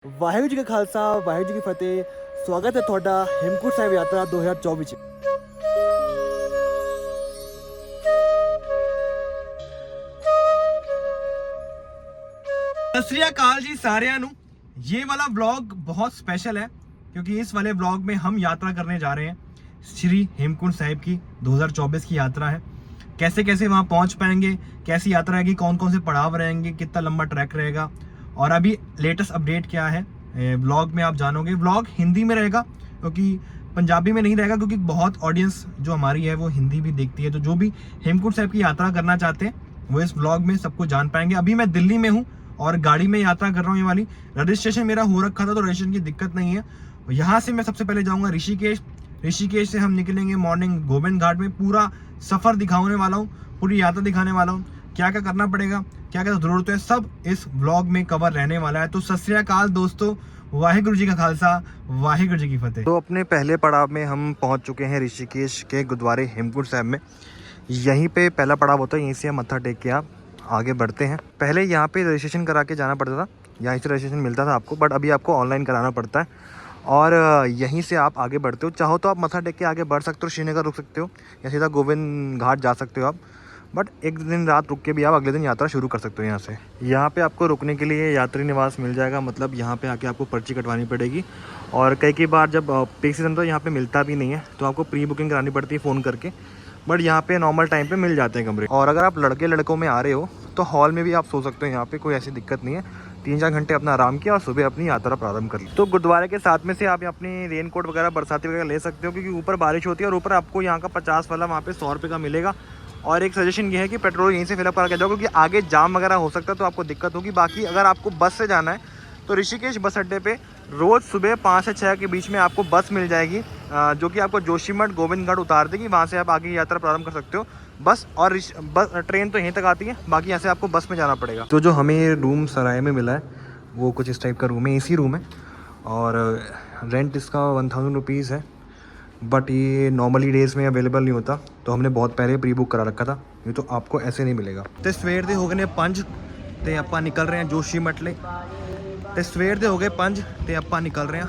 ਵਾਹਿਗੁਰੂ ਜੀ ਕਾ ਖਾਲਸਾ ਵਾਹਿਗੁਰੂ ਜੀ ਕੀ ਫਤਿਹ। ਸਵਾਗਤ ਹੈ ਤੁਹਾਡਾ ਹੇਮਕੁੰਟ ਸਾਹਿਬ ਯਾਤਰਾ 2024 ਚ। सत श्री अकाल जी सारिਆਂ ਨੂੰ। ये वाला व्लॉग बहुत स्पेशल है क्योंकि इस वाले व्लॉग में हम यात्रा करने जा रहे हैं। श्री हेमकुंट साहिब की 2024 की यात्रा है। कैसे कैसे वहाँ पहुँच पाएंगे, कैसी यात्रा रहेगी, कौन कौन से पड़ाव रहेंगे, कितना लंबा ट्रैक रहेगा और अभी लेटेस्ट अपडेट क्या है व्लॉग में आप जानोगे। व्लॉग हिंदी में रहेगा क्योंकि पंजाबी में नहीं रहेगा, क्योंकि बहुत ऑडियंस जो हमारी है वो हिंदी भी देखती है। तो जो भी हेमकुंट साहिब की यात्रा करना चाहते हैं वो इस व्लॉग में सब कुछ जान पाएंगे। अभी मैं दिल्ली में हूँ और गाड़ी में यात्रा कर रहा हूँ। ये वाली रजिस्ट्रेशन मेरा हो रखा था तो रजिस्ट्रेशन की दिक्कत नहीं है। यहाँ से मैं सबसे पहले जाऊँगा ऋषिकेश। ऋषिकेश से हम निकलेंगे मॉर्निंग गोविंद घाट में। पूरा सफ़र दिखाने वाला हूँ, पूरी यात्रा दिखाने वाला हूँ। क्या क्या करना पड़ेगा, क्या क्या ज़रूरत है, सब इस व्लॉग में कवर रहने वाला है। तो सत श्री अकाल दोस्तों, वाहिगुरु जी का खालसा वाहिगुरु जी की फतेह। तो अपने पहले पड़ाव में हम पहुँच चुके हैं ऋषिकेश के गुरुद्वारे हेमकुंट साहिब में। यहीं पे पहला पड़ाव होता है, यहीं से हम मत्था टेक के आप आगे बढ़ते हैं। पहले यहाँ पे रजिस्ट्रेशन करा के जाना पड़ता था, यहाँ से रजिस्ट्रेशन मिलता था आपको, बट अभी आपको ऑनलाइन कराना पड़ता है और यहीं से आप आगे बढ़ते हो। चाहो तो आप मत्था टेक के आगे बढ़ सकते हो, श्रीनगर रुक सकते हो या सीधा गोविंद घाट जा सकते हो आप, बट एक दिन रात रुक के भी आप अगले दिन यात्रा शुरू कर सकते हो। यहाँ से यहाँ पे आपको रुकने के लिए यात्री निवास मिल जाएगा, मतलब यहाँ पे आके आपको पर्ची कटवानी पड़ेगी। और कई बार जब पीक सीजन तो यहाँ पे मिलता भी नहीं है, तो आपको प्री बुकिंग करानी पड़ती है फ़ोन करके, बट यहाँ पे नॉर्मल टाइम पे मिल जाते हैं कमरे। और अगर आप लड़कों में आ रहे हो तो हॉल में भी आप सो सकते हो, यहाँ पे कोई ऐसी दिक्कत नहीं है। 3-4 घंटे अपना आराम किया और सुबह अपनी यात्रा प्रारंभ कर ली। तो गुरुद्वारे के साथ में से आप अपनी रेन कोट वगैरह बरसाती वगैरह ले सकते हो, क्योंकि ऊपर बारिश होती है और ऊपर आपको यहाँ का 50 वाला वहाँ पे 100 रुपये का मिलेगा। और एक सजेशन ये है कि पेट्रोल यहीं से फिलअप करा के जाओ, क्योंकि आगे जाम वगैरह हो सकता है तो आपको दिक्कत होगी। बाकी अगर आपको बस से जाना है तो ऋषिकेश बस अड्डे पे रोज़ सुबह 5 से 6 के बीच में आपको बस मिल जाएगी, जो कि आपको जोशीमठ गोविंद घाट उतार देगी। वहाँ से आप आगे यात्रा प्रारंभ कर सकते हो बस। और ट्रेन तो यहीं तक आती है, बाकी यहाँ से आपको बस में जाना पड़ेगा। तो जो हमें रूम सराय में मिला है वो कुछ इस टाइप का रूम है, एसी रूम है और रेंट इसका 1000 रुपीज़ है, बट ये नॉर्मली डेज़ में अवेलेबल नहीं होता, तो हमने बहुत पहले प्री बुक करा रखा था। ये तो आपको ऐसे नहीं मिलेगा। तो सवेर ਦੇ ਹੋ ਗਏ ਨੇ 5 ਤੇ ਆਪਾਂ ਨਿਕਲ ਰਹੇ ਹਾਂ जोशीमठ ਲਈ। ਤੇ ਸਵੇਰ ਦੇ ਹੋ ਗਏ 5 ਤੇ ਆਪਾਂ ਨਿਕਲ ਰਹੇ ਹਾਂ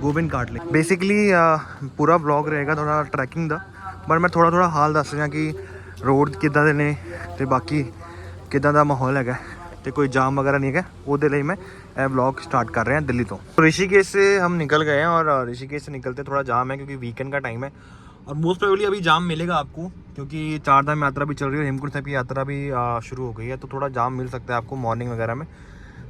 ਗੋਬਿੰਦ ਘਾਟ ਲਈ। ਬੇਸਿਕਲੀ ਪੂਰਾ ਵਲੌਗ ਰਹੇਗਾ ਥੋੜਾ ਟਰੈਕਿੰਗ ਦਾ, ਪਰ ਮੈਂ ਥੋੜਾ ਹਾਲ ਦੱਸ ਰਿਹਾ ਕਿ ਰੋਡ ਕਿੱਦਾਂ ਦੇ ਨੇ ਤੇ ਬਾਕੀ ਕਿੱਦਾਂ ਦਾ ਮਾਹੌਲ ਹੈਗਾ ਤੇ कोई जाम वगैरह नहीं है। ਉਹਦੇ ਲਈ मैं व्लॉग स्टार्ट कर रहे हैं दिल्ली तो। ऋषिकेश से हम निकल गए हैं और ऋषिकेश से निकलते थोड़ा जाम है क्योंकि वीकेंड का टाइम है और मोस्ट प्रोबेबली अभी जाम मिलेगा आपको, क्योंकि 4 धाम यात्रा भी चल रही है, हेमकुंट साहिब की यात्रा भी शुरू हो गई है, तो थोड़ा जाम मिल सकता है आपको मॉर्निंग वगैरह में।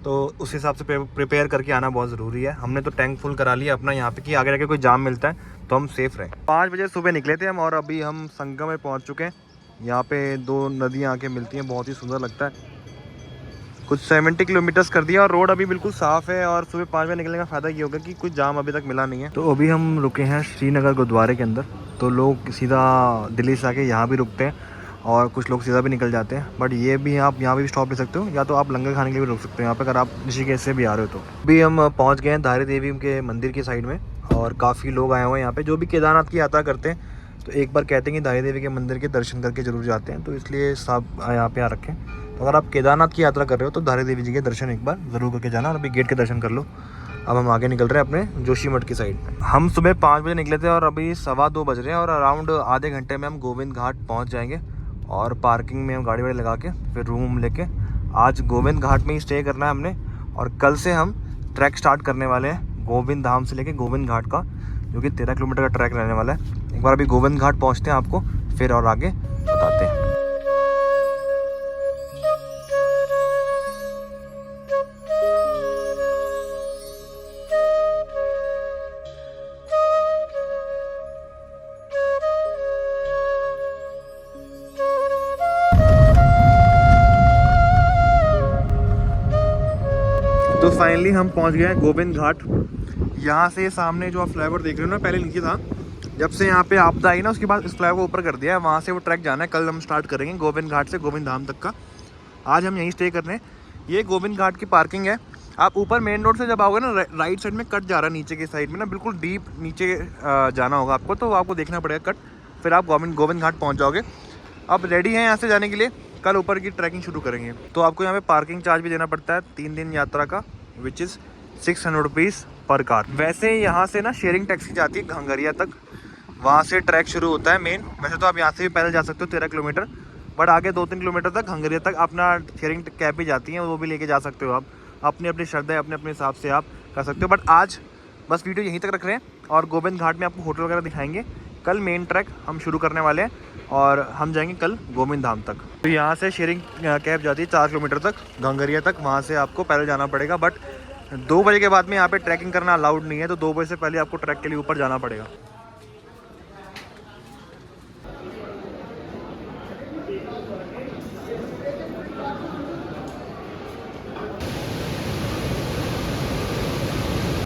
तो उस हिसाब से प्रिपेयर करके आना बहुत ज़रूरी है। हमने तो टैंक फुल करा लिया अपना यहाँ पे कि आगे जाके कोई जाम मिलता है तो हम सेफ़ रहें। 5 बजे सुबह निकले थे हम और अभी हम संगम में पहुँच चुके हैं। यहाँ पे 2 नदियाँ आके मिलती हैं, बहुत ही सुंदर लगता है। कुछ 70 किलोमीटर्स कर दिया और रोड अभी बिल्कुल साफ़ है और सुबह 5 बजे निकलने का फ़ायदा ये होगा कि कुछ जाम अभी तक मिला नहीं है। तो अभी हम रुके हैं श्रीनगर गुरुद्वारे के अंदर, तो लोग सीधा दिल्ली से आके यहाँ भी रुकते हैं और कुछ लोग सीधा भी निकल जाते हैं, बट ये भी आप यहाँ भी स्टॉप ले सकते हो या तो आप लंगर खाने के लिए भी रुक सकते हो यहाँ पे अगर आप ऋषिकेश से भी आ रहे हो तो। अभी हम पहुँच गए हैं धारी देवी के मंदिर की साइड में और काफ़ी लोग आए हुए हैं यहाँ पे जो भी केदारनाथ की यात्रा करते हैं, तो एक बार कहते हैं कि धारी देवी के मंदिर के दर्शन करके जरूर जाते हैं, तो इसलिए सब यहाँ पे आ रखें। तो अगर आप केदारनाथ की यात्रा कर रहे हो तो धारी देवी जी के दर्शन एक बार ज़रूर करके जाना और अभी गेट के दर्शन कर लो। अब हम आगे निकल रहे हैं अपने जोशीमठ की साइड। हम सुबह 5 बजे निकले थे और अभी 2:15 बज रहे हैं और अराउंड आधे घंटे में हम गोविंद घाट पहुँच जाएंगे और पार्किंग में हम गाड़ी वाड़ी लगा के फिर रूम लेके आज गोविंद घाट में ही स्टे करना है हमने। और कल से हम ट्रैक स्टार्ट करने वाले हैं गोविंद धाम से लेके गोविंद घाट का, जो कि 13 किलोमीटर का ट्रैक रहने वाला है। एक बार अभी गोविंद घाट पहुँचते हैं, आपको फिर और आगे बताते हैं। तो फाइनली हम पहुंच गए हैं गोविंद घाट। यहाँ से सामने जो आप फ्लाईओवर देख रहे हो ना, पहले नीचे था, जब से यहाँ पे आपदा आई ना उसके बाद इस फ्लाईओवर ऊपर कर दिया है। वहाँ से वो ट्रैक जाना है, कल हम स्टार्ट करेंगे गोविंद घाट से गोविंद धाम तक का। आज हम यहीं स्टे कर रहे हैं। ये गोविंद घाट की पार्किंग है। आप ऊपर मेन रोड से जब आओगे ना, राइट साइड में कट जा रहा है नीचे की साइड में ना, बिल्कुल डीप नीचे जाना होगा आपको, तो आपको देखना पड़ेगा कट, फिर आप गोविंद घाट पहुँच जाओगे। अब रेडी हैं यहाँ से जाने के लिए, कल ऊपर की ट्रैकिंग शुरू करेंगे। तो आपको यहाँ पे पार्किंग चार्ज भी देना पड़ता है 3 दिन यात्रा का, विच इज़ 600 रुपीज़ पर कार। वैसे यहाँ से ना शेयरिंग टैक्सी जाती है घंगरिया तक, वहाँ से ट्रैक शुरू होता है मेन। वैसे तो आप यहाँ से भी पैदल जा सकते हो 13 किलोमीटर, बट आगे 2-3 किलोमीटर तक घंगरिया तक अपना शेयरिंग कैब भी जाती हैं, वो भी लेके जा सकते हो आप। अपनी अपनी श्रद्धा है, अपने अपने हिसाब से आप कर सकते हो। बट आज बस वीडियो यहीं तक रख रहे हैं और गोविंद घाट में आपको होटल वगैरह दिखाएंगे। कल मेन ट्रैक हम शुरू करने वाले हैं और हम जाएंगे कल गोविंद धाम तक। तो यहाँ से शेयरिंग कैब जाती है 4 किलोमीटर तक घंगरिया तक, वहाँ से आपको पैदल जाना पड़ेगा। बट 2 बजे के बाद में यहाँ पे ट्रैकिंग करना अलाउड नहीं है, तो 2 बजे से पहले आपको ट्रैक के लिए ऊपर जाना पड़ेगा।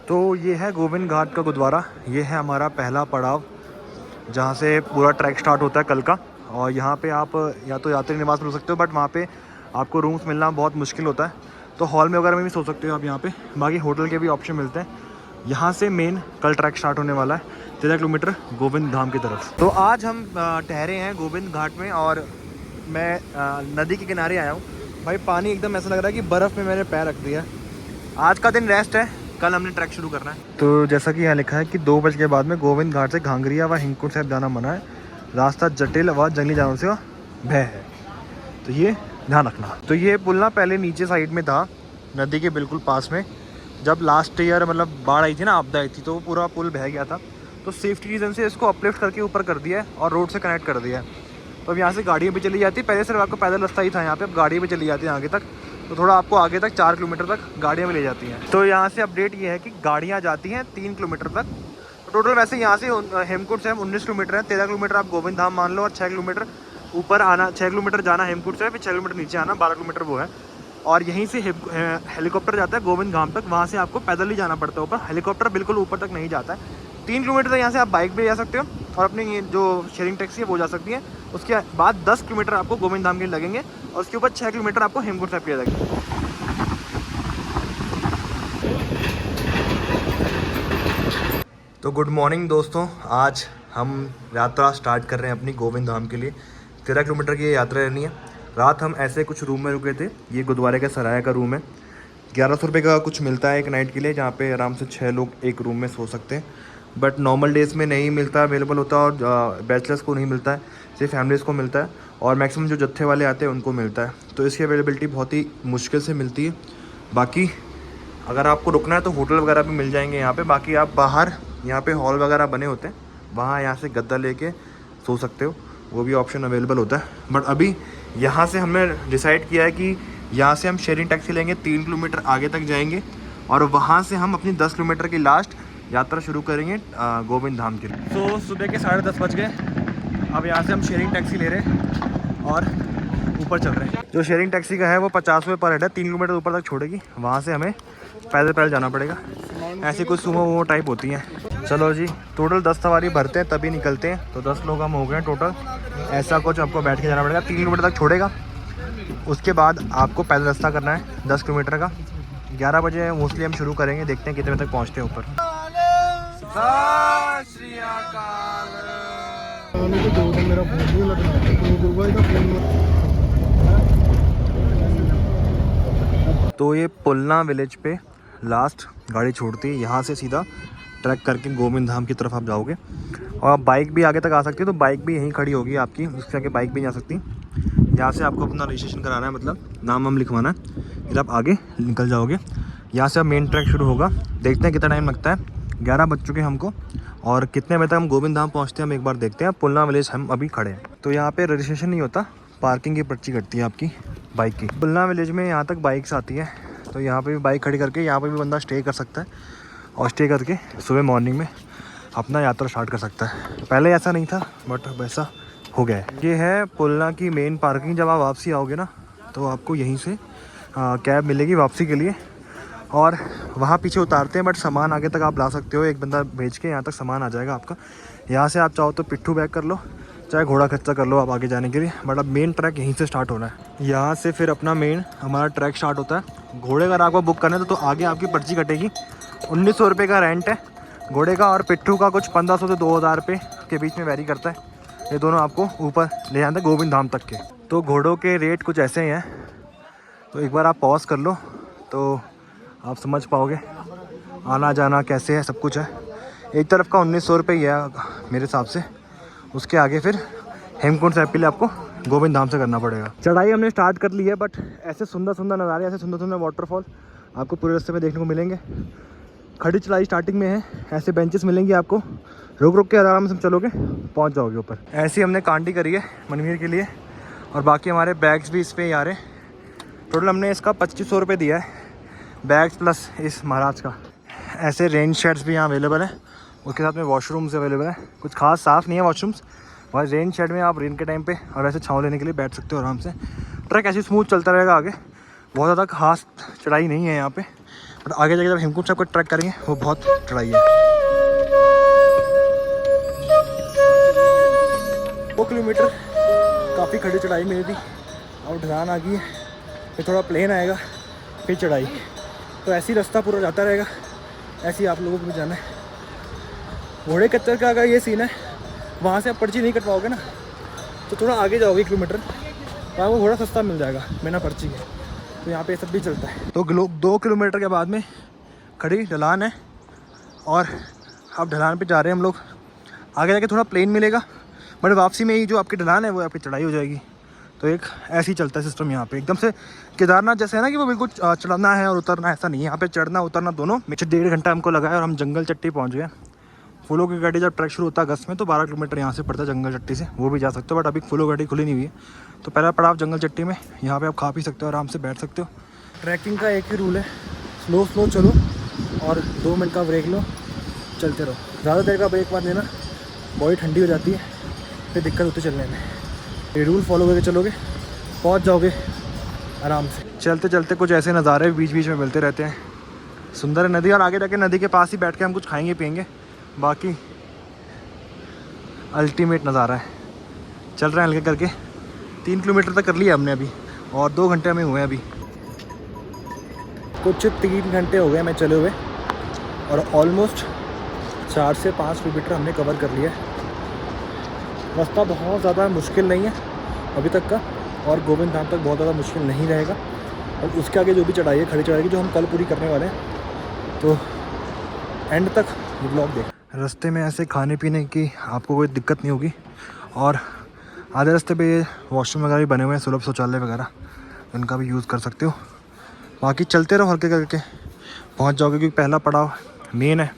तो ये है गोविंद घाट का गुरुद्वारा, ये है हमारा पहला पड़ाव जहाँ से पूरा ट्रैक स्टार्ट होता है कल का। और यहाँ पे आप या तो यात्री निवास मिल सकते हो, बट वहाँ पे आपको रूम्स मिलना बहुत मुश्किल होता है, तो हॉल में वगैरह में भी सो सकते हो आप यहाँ पे। बाकी होटल के भी ऑप्शन मिलते हैं। यहाँ से मेन कल ट्रैक स्टार्ट होने वाला है 13 किलोमीटर गोविंद धाम की तरफ। तो आज हम ठहरे हैं गोविंद घाट में और मैं नदी के किनारे आया हूँ। भाई पानी एकदम ऐसा लग रहा है कि बर्फ़ में मैंने पैर रख दिया। आज का दिन रेस्ट है, कल हमने ट्रैक शुरू करना है। तो जैसा कि यहाँ लिखा है कि 2 बजे के बाद में गोविंद घाट से घांगरिया व हेमकुंड साहिब जाना मना है। रास्ता जटिल व जंगली जानवरों से भय है, तो ये ध्यान रखना। तो ये पुल ना पहले नीचे साइड में था, नदी के बिल्कुल पास में। जब लास्ट ईयर मतलब बाढ़ आई थी ना, आपदा आई थी, तो वो पूरा पुल बह गया था। तो सेफ्टी रीज़न से इसको अपलिफ्ट करके ऊपर कर दिया है और रोड से कनेक्ट कर दिया है। तो अब यहाँ से गाड़ियाँ भी चली जाती है। पहले सिर्फ आपको पैदल रास्ता ही था यहाँ पे, अब गाड़ी भी चली जाती है आगे तक। तो थोड़ा आपको आगे तक 4 किलोमीटर तक गाड़ियाँ भी ले जाती हैं। तो यहाँ से अपडेट ये है कि गाड़ियाँ जाती हैं 3 किलोमीटर तक। तो टोटल वैसे यहाँ से हेमकुंड साहिब 19 किलोमीटर है। 13 किलोमीटर आप गोविंद धाम मान लो और 6 किलोमीटर ऊपर आना, 6 किलोमीटर जाना हेमकुंड साहिब, फिर 6 किलोमीटर नीचे आना, 12 किलोमीटर वो है। और यहीं से हेलीकॉप्टर जाता है गोविंद धाम तक, वहाँ से आपको पैदल ही जाना पड़ता है ऊपर। हेलीकॉप्टर बिल्कुल ऊपर तक नहीं जाता है। 3 किलोमीटर तक यहाँ से आप बाइक भी जा सकते हो और अपनी जो शेयरिंग टैक्सी है वो जा सकती है। उसके बाद 10 किलोमीटर आपको गोविंद धाम के लिए लगेंगे और उसके ऊपर 6 किलोमीटर आपको हेमकुंड साहिब के लिए लगेंगे। तो गुड मॉर्निंग दोस्तों, आज हम यात्रा स्टार्ट कर रहे हैं अपनी गोविंद धाम के लिए। 13 किलोमीटर की ये यात्रा रहनी है। रात हम ऐसे कुछ रूम में रुके थे। ये गुरुद्वारे का सराय का रूम है। 1100 रुपये का कुछ मिलता है एक नाइट के लिए, जहाँ पे आराम से 6 लोग एक रूम में सो सकते हैं। बट नॉर्मल डेज़ में नहीं मिलता, अवेलेबल होता है, और बैचलर्स को नहीं मिलता है, सिर्फ फैमिलीज़ को मिलता है। और मैक्सिमम जो जत्थे वाले आते हैं उनको मिलता है। तो इसकी अवेलेबिलिटी बहुत ही मुश्किल से मिलती है। बाकी अगर आपको रुकना है तो होटल वगैरह भी मिल जाएंगे यहाँ पे। बाकी आप बाहर यहाँ पे हॉल वगैरह बने होते हैं, वहाँ यहाँ से गद्दा लेके सो सकते हो, वो भी ऑप्शन अवेलेबल होता है। बट अभी यहाँ से हमने डिसाइड किया है कि यहाँ से हम शेयरिंग टैक्सी लेंगे, 3 किलोमीटर आगे तक जाएंगे और वहाँ से हम अपनी 10 किलोमीटर की लास्ट यात्रा शुरू करेंगे गोविंद धाम के लिए। तो सुबह के 10:30 बज गए। अब यहाँ से हम शेयरिंग टैक्सी ले रहे हैं और ऊपर चल रहे हैं। जो शेयरिंग टैक्सी का है वो 50 रुपये पर हेड है। 3 किलोमीटर ऊपर तक छोड़ेगी, वहाँ से हमें पैदल जाना पड़ेगा। ऐसी कुछ सुमो वो टाइप होती हैं। चलो जी, टोटल 10 सवारी भरते हैं तभी निकलते हैं। तो 10 लोग हम हो गए टोटल। ऐसा कुछ आपको बैठ के जाना पड़ेगा, 3 किलोमीटर तक छोड़ेगा। उसके बाद आपको पैदल रास्ता करना है 10 किलोमीटर का। 11 बजे मोस्टली हम शुरू करेंगे, देखते हैं कितने बजे तक पहुँचते हैं ऊपर। तो ये पुलना विलेज पे लास्ट गाड़ी छोड़ती है। यहाँ से सीधा ट्रैक करके गोविंद धाम की तरफ आप जाओगे और आप बाइक भी आगे तक आ सकती है। तो बाइक भी यहीं खड़ी होगी आपकी, उसके आगे बाइक भी जा सकती। यहाँ से आपको अपना रजिस्ट्रेशन कराना है, मतलब नाम हम लिखवाना है, फिर आप आगे निकल जाओगे। यहाँ से अब मेन ट्रैक शुरू होगा। देखते हैं कितना टाइम लगता है। 11 बज चुके हैं हमको और कितने बजे तक हम गोविंद धाम पहुँचते हैं हम एक बार देखते हैं। पुलना विलेज हम अभी खड़े हैं। तो यहाँ पर रजिस्ट्रेशन नहीं होता, पार्किंग की पर्ची कटती है आपकी बाइक की। पुलना विलेज में यहाँ तक बाइक्स आती है, तो यहाँ पे भी बाइक खड़ी करके यहाँ पे भी बंदा स्टे कर सकता है और स्टे करके सुबह मॉर्निंग में अपना यात्रा स्टार्ट कर सकता है। पहले ऐसा नहीं था बट वैसा हो गया है। ये है पुलना की मेन पार्किंग। जब आप वापसी आओगे ना तो आपको यहीं से कैब मिलेगी वापसी के लिए और वहाँ पीछे उतारते हैं। बट सामान आगे तक आप ला सकते हो, एक बंदा भेज के यहाँ तक सामान आ जाएगा आपका। यहाँ से आप चाहो तो पिट्ठू बैग कर लो, चाहे घोड़ा खच्चा कर लो आप आगे जाने के लिए। बट अब मेन ट्रैक यहीं से स्टार्ट होना है। यहाँ से फिर अपना मेन हमारा ट्रैक स्टार्ट होता है। घोड़े अगर आपको बुक करना है तो आगे आपकी पर्ची कटेगी। 1900 रुपये का रेंट है घोड़े का, और पिट्ठू का कुछ 1500 से 2000 रुपये के बीच में वेरी करता है। ये दोनों आपको ऊपर ले जाते हैं गोविंद धाम तक के। तो घोड़ों के रेट कुछ ऐसे ही हैं, तो एक बार आप पॉज कर लो तो आप समझ पाओगे। आना जाना कैसे है, सब कुछ है। एक तरफ का 1900 रुपये ही है मेरे हिसाब से। उसके आगे फिर हेमकुंड साहिब के लिए आपको गोविंद धाम से करना पड़ेगा। चढ़ाई हमने स्टार्ट कर ली है, बट ऐसे सुंदर सुंदर नज़ारे, ऐसे सुंदर सुंदर वाटरफॉल आपको पूरे रास्ते में देखने को मिलेंगे। खड़ी चढ़ाई स्टार्टिंग में है, ऐसे बेंचेस मिलेंगी आपको, रुक रुक के आराम से चलोगे पहुंच जाओगे ऊपर। ऐसी हमने कांडी करी है मनवीर के लिए, और बाकी हमारे बैग्स भी इस पे ही आ रहे हैं। टोटल हमने इसका 2500 रुपये दिया है, बैग्स प्लस इस महाराज का। ऐसे रेन शेड्स भी यहाँ अवेलेबल है, उसके साथ में वॉशरूम्स अवेलेबल है। कुछ खास साफ़ नहीं है वॉशरूम्स, और रेन शेड में आप रेन के टाइम पे और वैसे छाँव लेने के लिए बैठ सकते हो आराम से। ट्रैक ऐसे स्मूथ चलता रहेगा आगे, बहुत ज़्यादा खास चढ़ाई नहीं है यहाँ पे, बट आगे जाके जब हेमकुंड साहिब का ट्रैक करेंगे वो बहुत चढ़ाई है। 2 किलोमीटर काफ़ी खड़ी चढ़ाई मेरी थी, और ढलान आ गई है, फिर थोड़ा प्लेन आएगा, फिर चढ़ाई। तो ऐसे ही रास्ता पूरा जाता रहेगा, ऐसे ही आप लोगों को भी जाना है। घोड़े कच्चर का अगर ये सीन है, वहाँ से आप पर्ची नहीं कटवाओगे ना, तो थोड़ा आगे जाओगे 1 किलोमीटर, तो आपको घोड़ा सस्ता मिल जाएगा बिना पर्ची के। तो यहाँ पे सब भी चलता है। तो 2 किलोमीटर के बाद में खड़ी ढलान है, और अब ढलान पे जा रहे हैं हम लोग। आगे जाके थोड़ा प्लेन मिलेगा, बट वापसी में ही जो आपकी ढलान है वो आपकी चढ़ाई हो जाएगी। तो एक ऐसे ही चलता है सिस्टम यहाँ पे, एकदम से केदारनाथ जैसे है ना कि वो बिल्कुल चढ़ना है और उतरना, ऐसा नहीं है। यहाँ पे चढ़ना उतरना दोनों। 1.5 घंटा हमको लगा है, और हम जंगल चट्टी पहुँच गए। फूलों की गाड़ी जब ट्रैक शुरू होता है अगस्त में, तो 12 किलोमीटर यहाँ से पड़ता है जंगल चट्टी से, वो भी जा सकते हो। बट अभी फूलों गाड़ी खुली नहीं हुई है, तो पहला पड़ाव जंगल चट्टी में, यहाँ पे आप खा पी सकते हो, आराम से बैठ सकते हो। ट्रैकिंग का एक ही रूल है, स्लो स्लो चलो और 2 मिनट का ब्रेक लो, चलते रहो। ज़्यादा देर का ब्रेक मत लेना, बॉडी ठंडी हो जाती है, फिर दिक्कत होती चलने में। ये रूल फॉलो करके चलोगे पहुँच जाओगे आराम से। चलते चलते कुछ ऐसे नज़ारे बीच बीच में मिलते रहते हैं। सुंदर है नदी, और आगे जाके नदी के पास ही बैठ के हम कुछ खाएंगे पियेंगे। बाकी अल्टीमेट नज़ारा है। चल रहे हैं हल्के करके, 3 किलोमीटर तक कर लिया हमने अभी, और 2 घंटे हमें हुए अभी। कुछ 3 घंटे हो गए हमें चले हुए, और ऑलमोस्ट 4 से 5 किलोमीटर हमने कवर कर लिया है। रास्ता बहुत ज़्यादा मुश्किल नहीं है अभी तक का, और गोविंद धाम तक बहुत ज़्यादा मुश्किल नहीं रहेगा। और उसके आगे जो भी चढ़ाई है, खड़ी चढ़ाई की, जो हम कल पूरी करने वाले हैं। तो एंड तक ये ब्लॉग देख। रास्ते में ऐसे खाने पीने की आपको कोई दिक्कत नहीं होगी, और आधे रास्ते पे ये वॉशरूम वगैरह भी बने हुए हैं, सुलभ शौचालय वगैरह, उनका भी यूज़ कर सकते हो। बाकी चलते रहो हल्के करके, पहुंच जाओगे, क्योंकि पहला पड़ाव मेन है।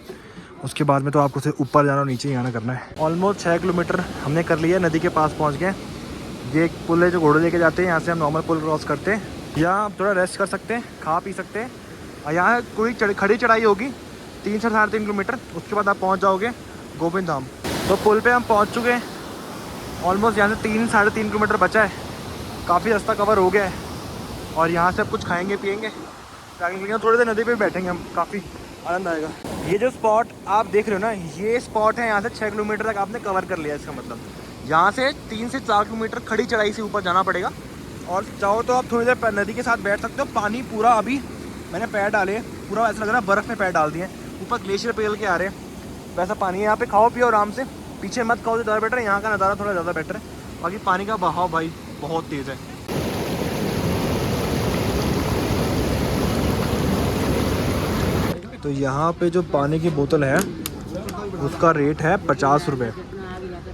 उसके बाद में तो आपको सिर्फ ऊपर जाना और नीचे ही आना करना है। ऑलमोस्ट 6 किलोमीटर हमने कर लिया, नदी के पास पहुँच गए। ये एक पुल है जो घोड़े लेके जाते हैं, यहाँ से हम नॉर्मल पुल क्रॉस करते हैं। यहाँ आप थोड़ा रेस्ट कर सकते हैं, खा पी सकते हैं। और यहाँ कोई खड़ी चढ़ाई होगी 3 से 3.5 किलोमीटर, उसके बाद आप पहुँच जाओगे गोविंद धाम। तो पुल पे हम पहुँच चुके हैं। ऑलमोस्ट यहाँ से 3 साढ़े 3 किलोमीटर बचा है, काफ़ी रास्ता कवर हो गया है। और यहाँ से अब कुछ खाएंगे पियेंगे, थोड़ी देर नदी पे बैठेंगे हम, काफ़ी आनंद आएगा। ये जो स्पॉट आप देख रहे हो ना, ये स्पॉट है, यहाँ से 6 किलोमीटर तक आपने कवर कर लिया। इसका मतलब यहाँ से 3 से 4 किलोमीटर खड़ी चढ़ाई से ऊपर जाना पड़ेगा। और चाहो तो आप थोड़ी देर नदी के साथ बैठ सकते हो। पानी पूरा, अभी मैंने पैर डाले, पूरा ऐसा लग रहा है बर्फ़ में पैर डाल दिए। ऊपर ग्लेशियर पिघल के आ रहे हैं, वैसा पानी है यहाँ पे। खाओ पियो आराम से, पीछे मत खाओ तो ज़्यादा बेटर है। यहाँ का नज़ारा थोड़ा ज़्यादा बेटर है। बाकी पानी का बहाव भाई बहुत तेज़ है। तो यहाँ पे जो पानी की बोतल है उसका रेट है 50 रुपये।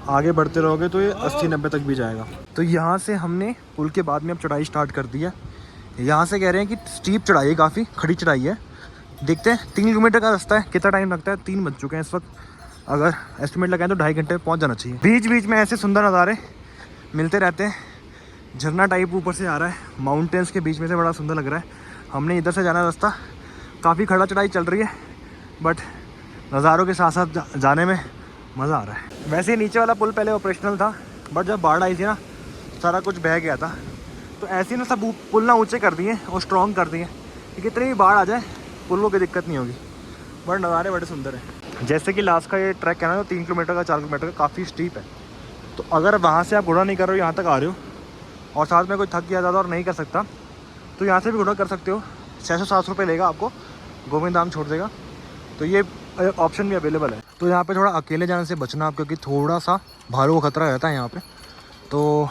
आगे बढ़ते रहोगे तो ये 80-90 तक भी जाएगा। तो यहाँ से हमने पुल के बाद में अब चढ़ाई स्टार्ट कर दी है। यहाँ से कह रहे हैं कि स्टीप चढ़ाई है, काफ़ी खड़ी चढ़ाई है। देखते हैं 3 किलोमीटर का रास्ता है, कितना टाइम लगता है। 3 बज चुके हैं इस वक्त, अगर एस्टिमेट लगाएं तो 2.5 घंटे में पहुँच जाना चाहिए। बीच बीच में ऐसे सुंदर नज़ारे मिलते रहते हैं। झरना टाइप ऊपर से आ रहा है, माउंटेन्स के बीच में से, बड़ा सुंदर लग रहा है। हमने इधर से जाना रास्ता, काफ़ी खड़ा चढ़ाई चल रही है, बट नज़ारों के साथ साथ जाने में मज़ा आ रहा है। वैसे ही नीचे वाला पुल पहले ऑपरेशनल था, बट जब बाढ़ आई थी ना, सारा कुछ बह गया था। तो ऐसे ही ना सब पुल ना ऊंचे कर दिए और स्ट्रॉन्ग कर दिए कि कितनी भी बाढ़ आ जाए पुल को कोई दिक्कत नहीं होगी। बट नज़ारे बड़े सुंदर हैं। जैसे कि लास्ट का ये ट्रैक है ना, 3 किलोमीटर का 4 किलोमीटर का, काफ़ी स्टीप है। तो अगर वहाँ से आप घोड़ा नहीं कर रहे हो, यहाँ तक आ रहे हो, और साथ में कोई थक गया ज़्यादा और नहीं कर सकता, तो यहाँ से भी घोड़ा कर सकते हो। 600-700 रुपये लेगा आपको, गोविंद धाम छोड़ देगा। तो ये ऑप्शन भी अवेलेबल है। तो यहाँ पे थोड़ा अकेले जाने से बचना आप, क्योंकि थोड़ा सा भालू का खतरा रहता है यहाँ पे, तो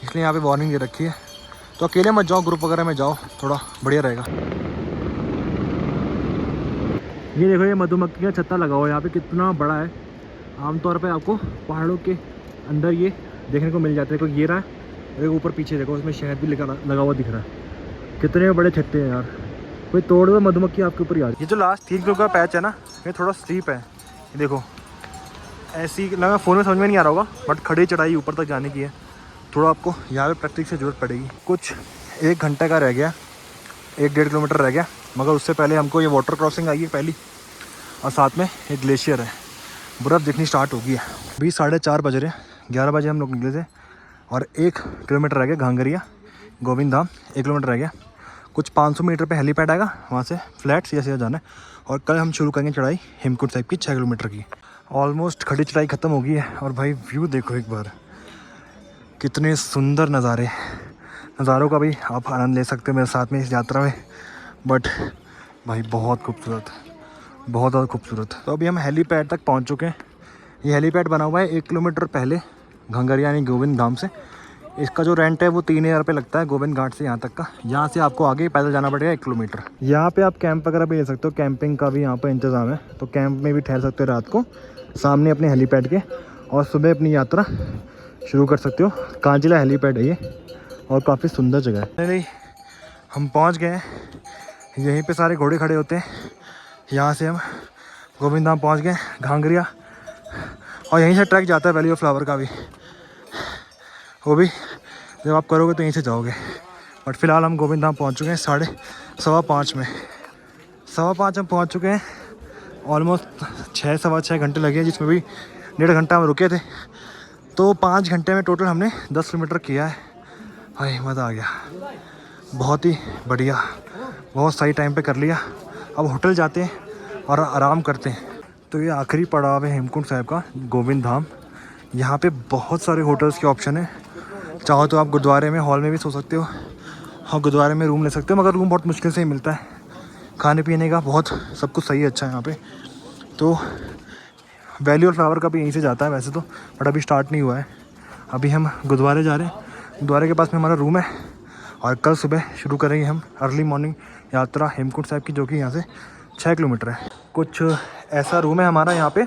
इसलिए यहाँ पे वार्निंग दे रखी है। तो अकेले मत जाओ, ग्रुप वगैरह में जाओ, थोड़ा बढ़िया रहेगा। ये देखो, ये मधुमक्खी का छत्ता लगा हुआ है यहाँ पे, कितना बड़ा है। आमतौर पे आपको पहाड़ों के अंदर ये देखने को मिल जाता है। क्योंकि ये रहा है, एक ऊपर पीछे देखो, उसमें शहद भी लगा हुआ दिख रहा है। कितने बड़े छत्ते हैं यार, कोई तोड़ दो मधुमक्खी आपके ऊपर यार। ये जो लास्ट 3 किलो का पैच है ना, ये थोड़ा स्टीप है। ये देखो ऐसी लगा, फ़ोन में समझ में नहीं आ रहा होगा, बट खड़ी चढ़ाई ऊपर तक जाने की है। थोड़ा आपको यहाँ पे प्रैक्टिस की ज़रूरत पड़ेगी। कुछ 1 घंटे का रह गया, 1-1.5 किलोमीटर रह गया, मगर उससे पहले हमको ये वाटर क्रॉसिंग आई है पहली, और साथ में एक ग्लेशियर है, बर्फ़ दिखनी स्टार्ट होगी है। अभी 4:30 बज रहे हैं, 11 बजे हम लोग निकले थे, और 1 किलोमीटर रह गया घांगरिया गोविंद धाम, 1 किलोमीटर रह गया। कुछ 500 मीटर पे हेलीपैड आएगा, वहाँ से फ्लैट सीधा जाना है। और कल हम शुरू करेंगे चढ़ाई हेमकुंड साहिब की 6 किलोमीटर की। ऑलमोस्ट खड़ी चढ़ाई ख़त्म हो गई है, और भाई व्यू देखो एक बार, कितने सुंदर नज़ारों का भी आप आनंद ले सकते हो मेरे साथ में इस यात्रा में। बट भाई बहुत खूबसूरत, बहुत ज़्यादा खूबसूरत। तो अभी हम हेलीपैड तक पहुंच चुके हैं। ये हेलीपैड बना हुआ है 1 किलोमीटर पहले घंगरिया यानी गोविंद धाम से। इसका जो रेंट है वो 3000 रुपये लगता है गोविंद घाट से यहाँ तक का। यहाँ से आपको आगे पैदल जाना पड़ेगा 1 किलोमीटर। यहाँ पे आप कैंप वगैरह भी ले सकते हो, कैंपिंग का भी यहाँ पर इंतज़ाम है, तो कैंप में भी ठहर सकते हो रात को सामने अपने हेलीपैड के, और सुबह अपनी यात्रा शुरू कर सकते हो। कांजिला हेलीपैड है ये, और काफ़ी सुंदर जगह है। नहीं, हम पहुँच गए हैं, यहीं पे सारे घोड़े खड़े होते हैं। यहाँ से हम गोविंद धाम पहुँच गए घांगरिया, और यहीं से ट्रैक जाता है वैली ऑफ फ्लावर का भी, वो भी जब आप करोगे तो यहीं से जाओगे। बट फ़िलहाल हम गोविंद धाम पहुँच चुके हैं 5:15 में। 5:15 हम पहुँच चुके हैं। ऑलमोस्ट 6-6.25 घंटे लगे, जिसमें भी 1.5 घंटा हम रुके थे। तो 5 घंटे में टोटल हमने 10 किलोमीटर किया है। भाई मज़ा आ गया, बहुत ही बढ़िया, बहुत सही टाइम पे कर लिया। अब होटल जाते हैं और आराम करते हैं। तो ये आखिरी पड़ाव है हेमकुंड साहिब का, गोविंद धाम। यहाँ पे बहुत सारे होटल्स के ऑप्शन है। चाहो तो आप गुरुद्वारे में हॉल में भी सो सकते हो, हाँ गुरुद्वारे में रूम ले सकते हो, मगर रूम बहुत मुश्किल से ही मिलता है। खाने पीने का बहुत सब कुछ सही है, अच्छा है यहाँ पे। तो वैली ऑफ फ्लावर का भी यहीं से जाता है वैसे तो, बट अभी स्टार्ट नहीं हुआ है। अभी हम गुरुद्वारे जा रहे हैं, गुरुद्वारे के पास में हमारा रूम है, और कल सुबह शुरू करेंगे हम अर्ली मॉर्निंग यात्रा हेमकुंड साहिब की, जो कि यहाँ से 6 किलोमीटर है। कुछ ऐसा रूम है हमारा यहाँ पे,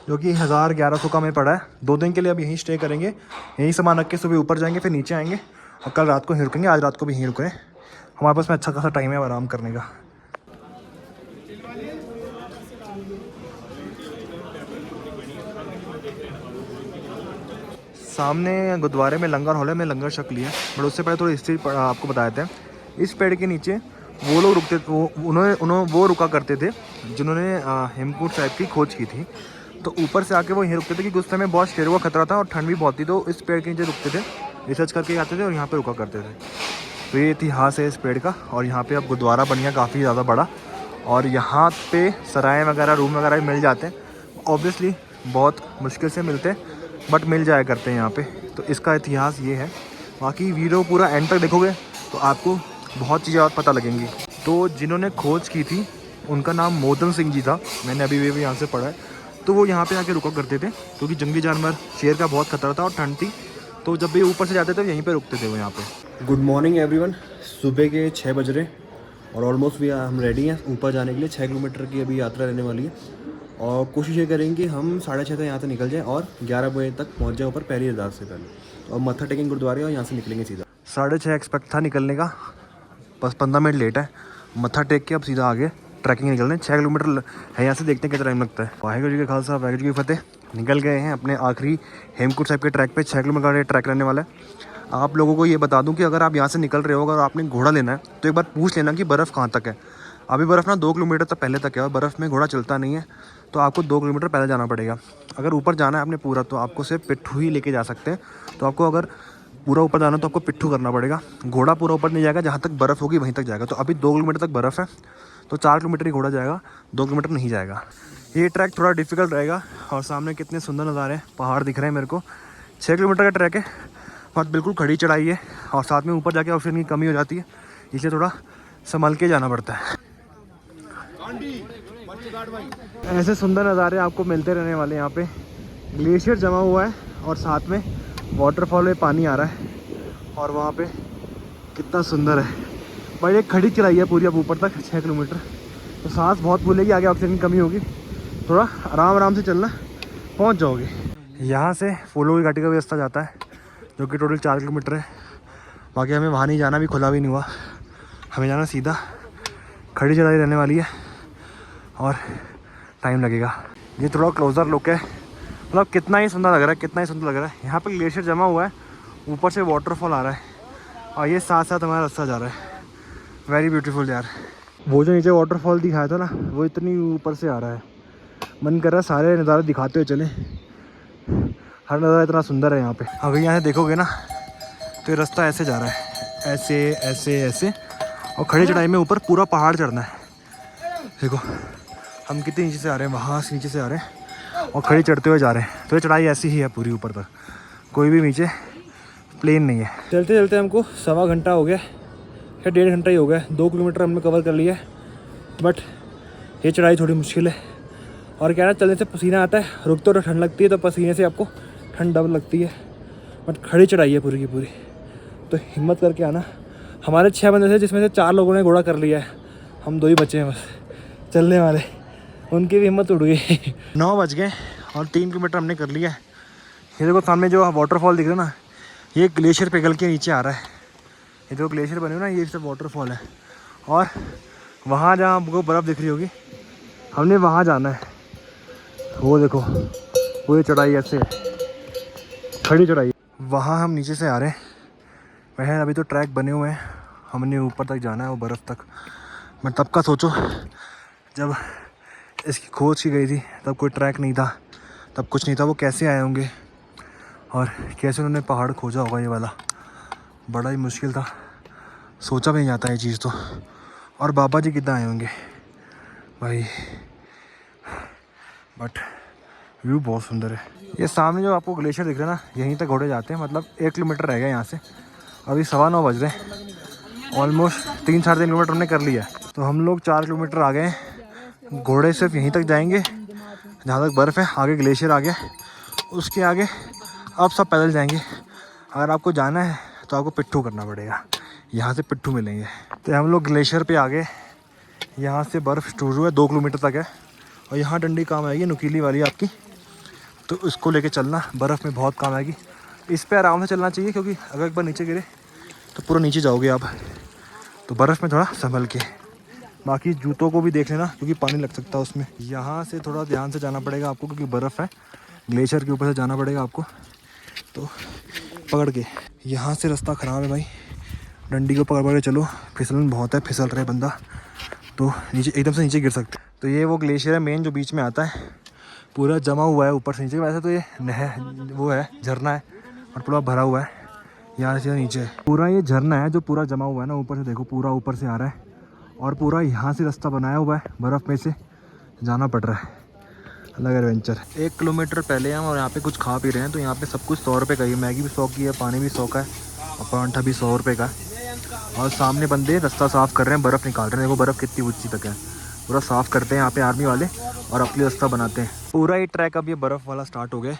जो कि 1000-1100 का में पड़ा है। 2 दिन के लिए अब यहीं स्टे करेंगे, यहीं सामान रख के सुबह ऊपर जाएंगे, फिर नीचे आएंगे, और कल रात को यहीं रुकेंगे। आज रात को भी यहीं रुक रहे हैं, हमारे पास में अच्छा खासा टाइम है आराम करने का। सामने गुरुद्वारे में लंगर हॉल है, मैं लंगर छक लिया। बट उससे पहले थोड़ी हिस्ट्री आपको बता देते हैं। इस पेड़ के नीचे वो लोग रुकते, वो रुका करते थे जिन्होंने हेमकुंड साहिब की खोज की थी। तो ऊपर से आके वो यहीं रुकते थे, क्योंकि उस समय बहुत शेरों का खतरा था और ठंड भी बहुत थी। तो इस पेड़ के नीचे रुकते थे, रिसर्च करके आते थे और यहाँ पे रुका करते थे। तो ये इतिहास है इस पेड़ का। और यहाँ पे अब गुरुद्वारा बन गया काफ़ी ज़्यादा बड़ा, और यहाँ पे सराय वगैरह, रूम वगैरह भी मिल जाते हैं। ऑब्वियसली बहुत मुश्किल से मिलते हैं, बट मिल जाया करते हैं यहाँ पे। तो इसका इतिहास ये है। बाकी वीडियो पूरा एंड तक देखोगे तो आपको बहुत चीज़ें और पता लगेंगी। तो जिन्होंने खोज की थी उनका नाम मोदन सिंह जी था, मैंने अभी भी यहाँ से पढ़ा है। तो वो यहाँ पे आके रुका करते थे, क्योंकि जंगली जानवर, शेर का बहुत खतरा था और ठंड थी। तो जब भी ऊपर से जाते थे यहीं पे रुकते थे वो यहाँ पे। गुड मॉर्निंग एवरीवन, सुबह के 6 बज रहे और ऑलमोस्ट भी हम रेडी हैं ऊपर जाने के लिए। 6 किलोमीटर की अभी यात्रा रहने वाली है, और कोशिश ये करेंगे हम 6:30 तक यहाँ से निकल जाएँ और 11 बजे तक पहुँच जाए ऊपर पहली अरदास से पहले, और मत्था टेकेंगे गुरुद्वारे और यहाँ से निकलेंगे सीधा। 6:30 एक्सपेक्ट था निकलने का, बस 15 मिनट लेट है। मत्था टेक के अब सीधा आगे ट्रैकिंग निकल रहे हैं। 6 किलोमीटर है यहाँ से, देखते हैं कितना टाइम लगता है। वाहिगुरू जी का खालसा, वाहिगुरू जी की फतेह। निकल गए हैं अपने आखिरी हेमकुंड साहिब के ट्रैक पे। 6 किलोमीटर का ट्रैक रहने वाला है। आप लोगों को ये बता दूं कि अगर आप यहाँ से निकल रहे हो, अगर आपने घोड़ा लेना है तो एक बार पूछ लेना कि बर्फ़ कहाँ तक है। अभी बर्फ़ ना 2 किलोमीटर तक पहले तक है, और बर्फ़ में घोड़ा चलता नहीं है, तो आपको 2 किलोमीटर पैदल जाना पड़ेगा। अगर ऊपर जाना है आपने पूरा, तो आपको सिर्फ पिट्ठू ही लेके जा सकते हैं। तो आपको अगर पूरा ऊपर जाना तो आपको पिट्ठू करना पड़ेगा। घोड़ा पूरा ऊपर नहीं जाएगा, जहाँ तक बर्फ़ होगी वहीं तक जाएगा। तो अभी 2 किलोमीटर तक बर्फ़ है, तो 4 किलोमीटर ही घोड़ा जाएगा, 2 किलोमीटर नहीं जाएगा। ये ट्रैक थोड़ा डिफ़िकल्ट रहेगा। और सामने कितने सुंदर नज़ारे हैं, पहाड़ दिख रहे हैं मेरे को। 6 किलोमीटर का ट्रैक है और बिल्कुल खड़ी चढ़ाई है, और साथ में ऊपर जाके ऑक्सीजन की कमी हो जाती है, इसलिए थोड़ा संभल के जाना पड़ता है। ऐसे सुंदर नज़ारे आपको मिलते रहने वाले। यहाँ पे ग्लेशियर जमा हुआ है और साथ में वाटरफॉल में पानी आ रहा है, और वहाँ पे कितना सुंदर है भाई। एक खड़ी चढ़ाई है पूरी अब ऊपर तक 6 किलोमीटर। तो सांस बहुत फूलेगी, आगे ऑक्सीजन की कमी होगी, थोड़ा आराम आराम से चलना, पहुंच जाओगे। यहाँ से फूलों की घाटी का भी रास्ता जाता है जो कि टोटल 4 किलोमीटर है। बाकी हमें वहाँ नहीं जाना, अभी खुला भी नहीं हुआ, हमें जाना सीधा। खड़ी चढ़ाई रहने वाली है और टाइम लगेगा। ये थोड़ा क्लोज़र लुक है, मतलब कितना ही सुंदर लग रहा है, कितना ही सुंदर लग रहा है। यहाँ पे ग्लेशियर जमा हुआ है, ऊपर से वाटरफॉल आ रहा है और ये साथ साथ हमारा रास्ता जा रहा है। वेरी ब्यूटीफुल यार। वो जो नीचे वाटरफॉल दिखाया था ना, वो इतनी ऊपर से आ रहा है, मन कर रहा है सारे नज़ारे दिखाते हुए चलें। हर नज़ारा इतना सुंदर है यहाँ पे। अगर यहाँ से देखोगे ना तो ये रास्ता ऐसे जा रहा है, ऐसे ऐसे ऐसे, और खड़ी चढ़ाई में ऊपर पूरा पहाड़ चढ़ना है। देखो हम कितने नीचे से आ रहे हैं, वहाँ से नीचे से आ रहे हैं और खड़ी चढ़ते हुए जा रहे हैं। तो ये चढ़ाई ऐसी ही है पूरी ऊपर तक, कोई भी नीचे प्लेन नहीं है। चलते चलते हमको 1.25 घंटा हो गया या 1.5 घंटा ही हो गया। 2 किलोमीटर हमने कवर कर लिया है, बट ये चढ़ाई थोड़ी मुश्किल है। और क्या ना, चलने से पसीना आता है, रुकते तो ठंड लगती है, तो पसीने से आपको ठंड डबल लगती है। बट खड़ी चढ़ाई है पूरी की पूरी, तो हिम्मत करके आना। हमारे 6 बंदे थे जिसमें से 4 लोगों ने घोड़ा कर लिया है, हम 2 ही बचे हैं बस चलने वाले, उनकी भी हिम्मत उड़ गई। 9 बज गए और 3 किलोमीटर हमने कर लिया है। ये देखो सामने जो वाटरफॉल दिख रहा है ना, ये ग्लेशियर पिघल के नीचे आ रहा है। ये जो ग्लेशियर बने हुए ना, ये सब वाटरफॉल है। और वहाँ जहाँ हमको बर्फ़ दिख रही होगी, हमने वहाँ जाना है। वो देखो वो ये चढ़ाई ऐसे है, खड़ी चढ़ाई। वहाँ हम नीचे से आ रहे हैं। वह अभी तो ट्रैक बने हुए हैं, हमने ऊपर तक जाना है, वो बर्फ़ तक। मैं तब का सोचो जब इसकी खोज की गई थी, तब कोई ट्रैक नहीं था, तब कुछ नहीं था। वो कैसे आए होंगे और कैसे उन्होंने पहाड़ खोजा होगा, ये वाला बड़ा ही मुश्किल था, सोचा भी नहीं जाता ये चीज़ तो। और बाबा जी कितना आए होंगे भाई, बट व्यू बहुत सुंदर है। ये सामने जो आपको ग्लेशियर दिख रहा है ना, यहीं तक घोड़े जाते हैं, मतलब 1 किलोमीटर रह गया यहाँ से। अभी 9:15 बज रहे हैं, ऑलमोस्ट 3-3.5 किलोमीटर हमने कर लिया है। तो हम लोग 4 किलोमीटर आ गए हैं। घोड़े सिर्फ यहीं तक जाएंगे जहाँ तक बर्फ़ है, आगे ग्लेशियर आ गया, उसके आगे अब सब पैदल जाएंगे। अगर आपको जाना है तो आपको पिट्ठू करना पड़ेगा, यहाँ से पिट्ठू मिलेंगे। तो हम लोग ग्लेशियर पे आ गए। यहाँ से बर्फ़ शुरू है, 2 किलोमीटर तक है। और यहाँ डंडी काम आएगी, नुकीली वाली आपकी, तो इसको लेके चलना, बर्फ़ में बहुत काम आएगी। इस पे आराम से चलना चाहिए, क्योंकि अगर एक बार नीचे गिरे तो पूरा नीचे जाओगे आप। तो बर्फ़ में थोड़ा संभल के, बाकी जूतों को भी देख लेना क्योंकि पानी लग सकता है उसमें। यहाँ से थोड़ा ध्यान से जाना पड़ेगा आपको, क्योंकि बर्फ़ है, ग्लेशियर के ऊपर से जाना पड़ेगा आपको, तो पकड़ के। यहाँ से रास्ता ख़राब है भाई, डंडी को पकड़ के चलो, फिसलन बहुत है, फिसल रहे बंदा तो नीचे एकदम से नीचे गिर सकते। तो ये वो ग्लेशियर है मेन जो बीच में आता है, पूरा जमा हुआ है ऊपर से नीचे। वैसे तो ये नहर वो है, झरना है, और पूरा भरा हुआ है यहाँ से नीचे। पूरा ये झरना है जो पूरा जमा हुआ है ना, ऊपर से देखो पूरा ऊपर से आ रहा है, और पूरा यहाँ से रास्ता बनाया हुआ है, बर्फ़ में से जाना पड़ रहा है। अलग एडवेंचर। 1 किलोमीटर पहले हम और यहाँ पे कुछ खा पी रहे हैं, तो यहाँ पे सब कुछ 100 रुपये का ही। मैगी भी 100 की है, पानी भी 100 का है, और परांठा भी 100 रुपये का है। और सामने बंदे रास्ता साफ़ कर रहे हैं, बर्फ़ निकाल रहे हैं। देखो बर्फ़ कितनी ऊँची तक है, पूरा साफ़ करते हैं यहाँ पे आर्मी वाले और अपनी रास्ता बनाते हैं। पूरा ये ट्रैक अब ये बर्फ़ वाला स्टार्ट हो गया।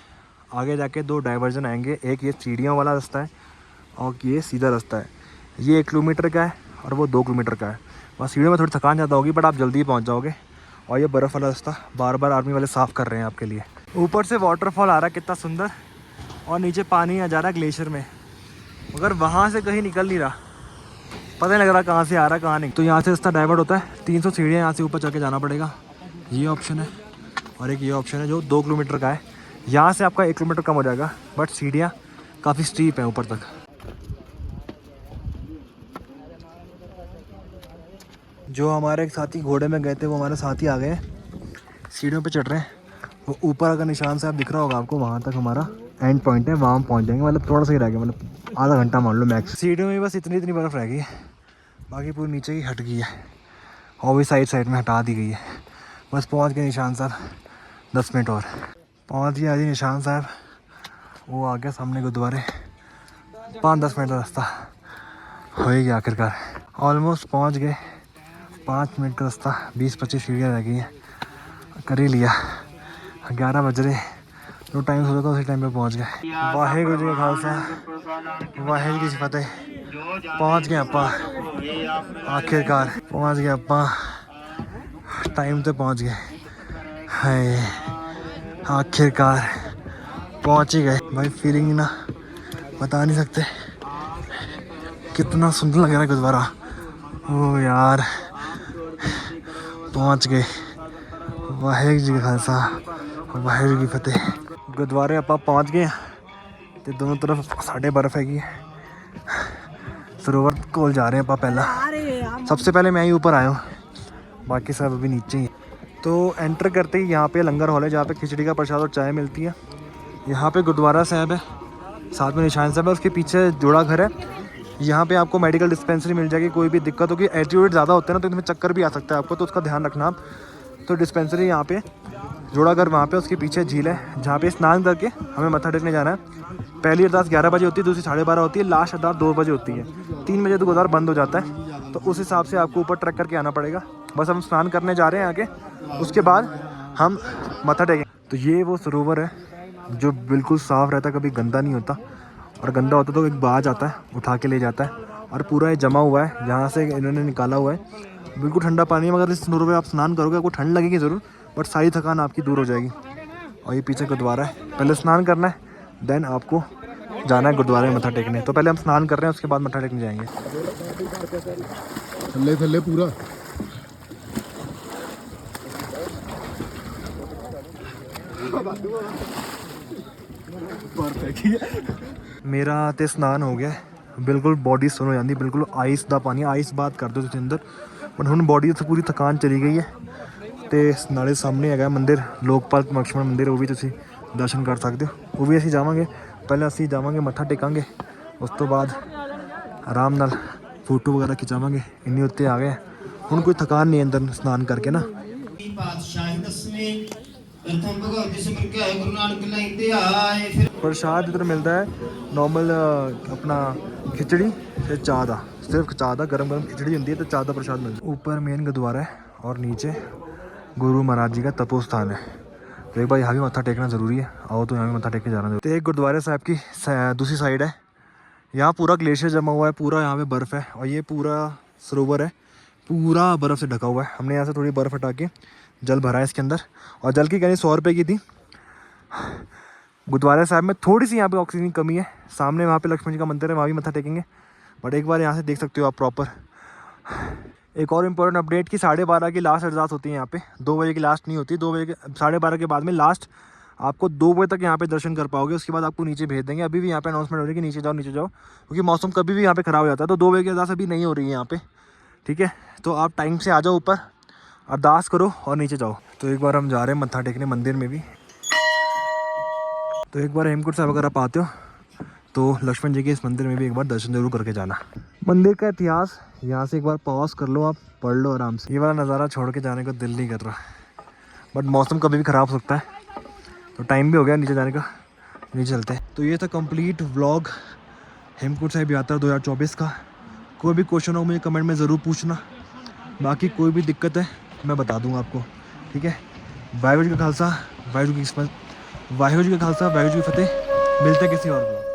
आगे जाके 2 डाइवर्जन आएंगे, एक ये सीढ़ियों वाला रास्ता है और ये सीधा रास्ता है। ये 1 किलोमीटर का है और वो 2 किलोमीटर का है। बस सीढ़ियों में थोड़ी थकान ज़्यादा होगी, बट आप जल्दी पहुँच जाओगे। और ये बर्फ़ वाला रास्ता बार बार आर्मी वाले साफ़ कर रहे हैं आपके लिए। ऊपर से वाटरफॉल आ रहा है कितना सुंदर, और नीचे पानी आ जा रहा है ग्लेशियर में, मगर वहाँ से कहीं निकल नहीं रहा, पता नहीं लग रहा कहाँ से आ रहा है कहाँ नहीं। तो यहाँ से रास्ता डाइवर्ट होता है, 300 सीढ़ियाँ यहाँ से ऊपर चढ़ के जाना पड़ेगा। ये ऑप्शन है, और एक ये ऑप्शन है जो 2 किलोमीटर का है। यहाँ से आपका 1 किलोमीटर कम हो जाएगा, बट सीढ़ियाँ काफ़ी स्टीप है ऊपर तक। जो हमारे एक साथी घोड़े में गए थे वो हमारे साथी आ गए हैं, सीढ़ियों पे चढ़ रहे हैं। वो ऊपर अगर निशान से आप दिख रहा होगा आपको, वहाँ तक हमारा एंड पॉइंट है, वहाँ हम पहुँच जाएंगे। मतलब थोड़ा सा ही रह गया, मतलब आधा घंटा मान लो मैक्स। सीढ़ियों में बस इतनी बर्फ़ रह गई है, बाकी पूरी नीचे ही हट गई है, और भी साइड में हटा दी गई है। बस पहुँच गए निशान साहब, 10 मिनट और पहुँच गया जी निशान साहब। वो आ गया सामने गुरुद्वारे, 5-10 मिनट का रास्ता हो ही गया आखिरकार। ऑलमोस्ट पहुँच गए, 5 मिनट का रास्ता, 20-25 सीढ़ियाँ रह गई हैं, कर ही लिया। 11 बज रहे, जो टाइम सोचा था उसी टाइम पे पहुँच गए। वाहेगुरु जी का खालसा, वाहेगुरु जी की फतेह। पहुँच गए अपा, आखिरकार पहुँच गए अपा। टाइम से पहुंच गए। हाय आखिरकार पहुंच ही गए भाई। फीलिंग ना बता नहीं सकते कितना सुंदर लग रहा है गुरुद्वारा। ओ यार पहुंच गए। वाहेगुरू जी का खालसा वाहेगुरू जी की फतेह। गुरुद्वारे आप पहुंच गए तो दोनों तरफ साढ़े बर्फ हैगी। सरोवर कोल जा रहे हैं आप। पहला सबसे पहले मैं ही ऊपर आया हूँ, बाकी सब अभी नीचे ही। तो एंटर करते ही यहाँ पे लंगर हॉल है जहाँ पे खिचड़ी का प्रसाद और चाय मिलती है। यहाँ पे गुरुद्वारा साहब है, साथ में निशान साहब है, उसके पीछे जोड़ा घर है। यहाँ पे आपको मेडिकल डिस्पेंसरी मिल जाएगी। कोई भी दिक्कत होगी, एल्टीट्यूड ज़्यादा होता है ना तो इसमें चक्कर भी आ सकता है आपको, तो उसका ध्यान रखना आप। तो डिस्पेंसरी यहाँ पे, जोड़ा घर वहाँ पे, उसके पीछे झील है जहाँ पे स्नान करके हमें मत्था टेकने जाना है। पहली अरदास 11 बजे होती है, दूसरी 12:30 होती है, लास्ट अरदास 2 बजे होती है। 3 बजे तो गुरुद्वारा बंद हो जाता है, तो उस हिसाब से आपको ऊपर ट्रैक करके आना पड़ेगा। बस हम स्नान करने जा रहे हैं आगे, उसके बाद हम मत्था टेकेंगे। तो ये वो सरोवर है जो बिल्कुल साफ़ रहता है, कभी गंदा नहीं होता, और गंदा होता तो एक बाज आता है उठा के ले जाता है। और पूरा ये जमा हुआ है जहाँ से इन्होंने निकाला हुआ है। बिल्कुल ठंडा पानी है, मगर इस सरोवर में आप स्नान करोगे आपको ठंड लगेगी ज़रूर, बट सारी थकान आपकी दूर हो जाएगी। और ये पीछे गुरुद्वारा है, पहले स्नान करना है, देन आपको जाना है गुरुद्वारे में मत्था टेकने। तो पहले हम स्नान कर रहे हैं, उसके बाद मत्था टेकने जाएंगे। थल्ले थल्ले पूरा मेरा तो स्नान हो गया, बिल्कुल बॉडी सुन हो जाती, बिल्कुल आइस का पानी, आइस बात कर दो अंदर। पर हुण बॉडी तो पूरी थकान चली गई है। तो नाले सामने है मंदिर लोकपाल लक्ष्मण मंदिर, वो भी तुसी दर्शन कर सकते हो। वो भी असीं जावांगे, पहले असीं जावांगे मत्था टेकांगे, उस तो बाद आराम नाल फोटो वगैरह खिंचावांगे। इन्नी उत्ते आ गए हुण, कोई थकान नहीं अंदर स्नान करके ना। प्रसाद इधर मिलता है नॉर्मल अपना खिचड़ी ते चाह दा, सिर्फ चाह दा, गरम गरम खिचड़ी होंदी है तो चाह दा प्रसाद मिलता है। ऊपर मेन गुरुद्वारा है और नीचे गुरु महाराज जी का तपोस्थान है। तो एक बार यहाँ भी मत्था टेकना ज़रूरी है, आओ तो यहाँ भी मत्था टेक के जाना। तो एक गुरुद्वारे साहब की दूसरी साइड है, यहाँ पूरा ग्लेशियर जमा हुआ है, पूरा यहाँ पे बर्फ़ है। और ये पूरा सरोवर है पूरा बर्फ़ से ढका हुआ है। हमने यहाँ से थोड़ी बर्फ़ हटा के जल भरा है इसके अंदर, और जल की कहनी 100 रुपये की थी। गुरुद्वारा साहब में थोड़ी सी यहाँ पे ऑक्सीजन की कमी है। सामने वहाँ पे लक्ष्मण जी का मंदिर है, वहाँ भी मत्था टेकेंगे, बट एक बार यहाँ से देख सकते हो आप प्रॉपर। एक और इम्पोर्टेंट अपडेट कि 12:30 की लास्ट अरदास होती है यहाँ पे, 2 बजे की लास्ट नहीं होती। 2 बजे के 12:30 के बाद में लास्ट आपको 2 बजे तक यहाँ पे दर्शन कर पाओगे। उसके बाद आपको नीचे भेज देंगे। अभी भी यहाँ पे अनाउंसमेंट हो रही है कि नीचे जाओ नीचे जाओ, क्योंकि मौसम कभी भी यहाँ पे ख़राब हो जाता है। तो 2 बजे की अरदास अभी नहीं हो रही है यहाँ पे, ठीक है। तो आप टाइम से आ जाओ ऊपर, अरदास करो और नीचे जाओ। तो एक बार हम जा रहे हैं मत्था टेकने मंदिर में भी। तो एक बार हेमकुंड साहिब अगर आप आते हो तो लक्ष्मण जी के इस मंदिर में भी एक बार दर्शन जरूर करके जाना। मंदिर का इतिहास यहाँ से एक बार पॉज कर लो, आप पढ़ लो आराम से। ये वाला नज़ारा छोड़ के जाने का दिल नहीं कर रहा, बट मौसम कभी भी ख़राब हो सकता है। तो टाइम भी हो गया नीचे जाने का, नीचे चलते हैं। तो ये था कंप्लीट व्लॉग हेमकुंड साहिब यात्रा 2024 का। कोई भी क्वेश्चन हो मुझे कमेंट में ज़रूर पूछना, बाकी कोई भी दिक्कत है मैं बता दूँगा आपको, ठीक है। वाहिगुरू जी का खालसा वाहिगुरू जी की किस्मत, वाहिगुरू जी का खालसा वाहिगुरू जी की फतेह। मिलते हैं किसी और को।